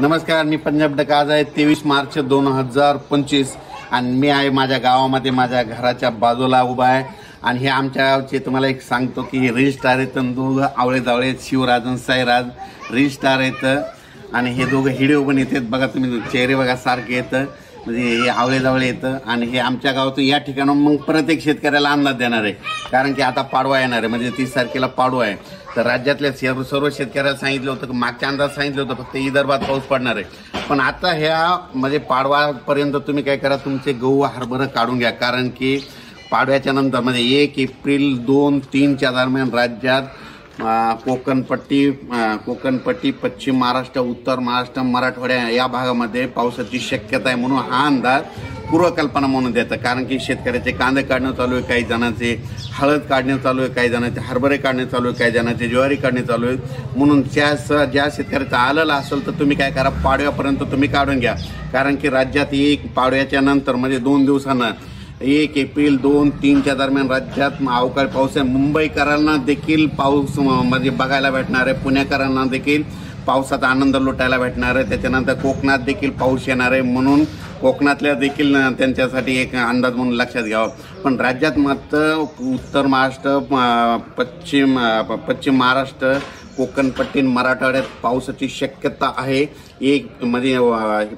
नमस्कार, मी पंजाब डक. आज आहे 23 मार्च 2025 आणि मी आहे माझ्या गावामध्ये माझ्या घराच्या बाजूला उभा आहे. आणि हे आमच्या गावचे तुम्हाला एक सांगतो की रजिस्ट्रार आहेत, दोघं आवळे जावळे आहेत, शिवराज आणि साईराज रजिस्ट्रार आहेत. आणि हे दोघं हिडिओ पण येतात बघा, तुम्ही चेहरे बघा सारखे येतं, म्हणजे हे आवळे जावळे येतं. आणि हे आमच्या गावातून या ठिकाणून मग प्रत्येक शेतकऱ्याला अंदाज देणार आहे, कारण की आता पाडवा येणार आहे, म्हणजे 30 तारखेला पाडवा आहे. तर राज्यातल्या सर्व शेतकऱ्याला सांगितलं होतं की मागच्या अंदाज सांगितलं होतं फक्त विदर्भात पाऊस पडणार आहे. पण आता ह्या म्हणजे पाडवापर्यंत तुम्ही काय करा, तुमचे गहू हरभरा काढून घ्या, कारण की पाडव्याच्या नंतर म्हणजे 1 एप्रिल 2-3च्या दरम्यान राज्यात कोकणपट्टी, पश्चिम महाराष्ट्र, उत्तर महाराष्ट्र, मराठवाड्या या भागामध्ये पावसाची शक्यता आहे. म्हणून हा अंदाज पूर्वकल्पना म्हणून देतं, कारण की शेतकऱ्याचे कांदे काढणं चालू आहे, काही जणांचे हळद काढणे चालू आहे, काही जणांचे हरभरे काढणे चालू आहे, काही जणांचे ज्वारी काढणे चालू आहे. म्हणून ज्या शेतकऱ्याचं आलेलं असेल तर तुम्ही काय करा, पाडव्यापर्यंत तुम्ही काढून घ्या, कारण की राज्यात पाडव्याच्या नंतर म्हणजे 2 दिवसानं 1 एप्रिल 2-3च्या दरम्यान राज्यात अवकाळी पाऊस आहे. मुंबईकरांना देखील पाऊस म्हणजे बघायला भेटणार आहे, पुणेकरांना देखील पावसाचा आनंद लुटायला भेटणार आहे. त्याच्यानंतर कोकणात देखील पाऊस येणार आहे, म्हणून कोकणातल्या देखील त्यांच्यासाठी एक अंदाज म्हणून लक्षात घ्यावा. पण राज्यात मात्र उत्तर महाराष्ट्र, पश्चिम महाराष्ट्र, कोकणपट्टी, मराठवाड्यात पावसाची शक्यता आहे. म्हणजे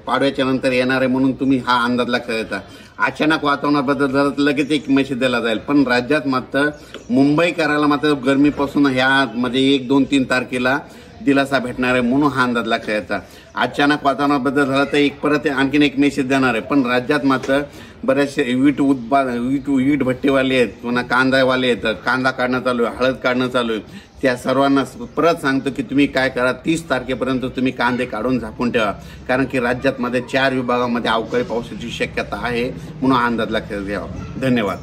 पाडव्याच्या नंतर येणार आहे, म्हणून तुम्ही हा अंदाज लक्षात घेता. अचानक वातावरणात बदल झाला तर लगेच एक मेसेज दिला जाईल. पण राज्यात मात्र मुंबईकराला मात्र गरमीपासून ह्या म्हणजे 1-2-3 तारखेला दिलासा भेटणार आहे, म्हणून हा अंदाज लक्षात घ्यायचा. अचानक वातावरणात बदल झाला तर परत आणखीन एक मेसेज देणार आहे. पण राज्यात मात्र बरेचसे वीट भट्टीवाले आहेत, पुन्हा कांदावाले आहेत, कांदा काढणं चालू आहे, हळद काढणं चालू आहे. त्या सर्वांना परत सांगतो की तुम्ही काय करा, 30 तारखेपर्यंत तुम्ही कांदे काढून झाकून ठेवा, कारण की राज्यात मध्ये 4 विभागामध्ये अवकाळी पावसाची शक्यता आहे, म्हणून अंदाज लक्षात घ्यावा. धन्यवाद.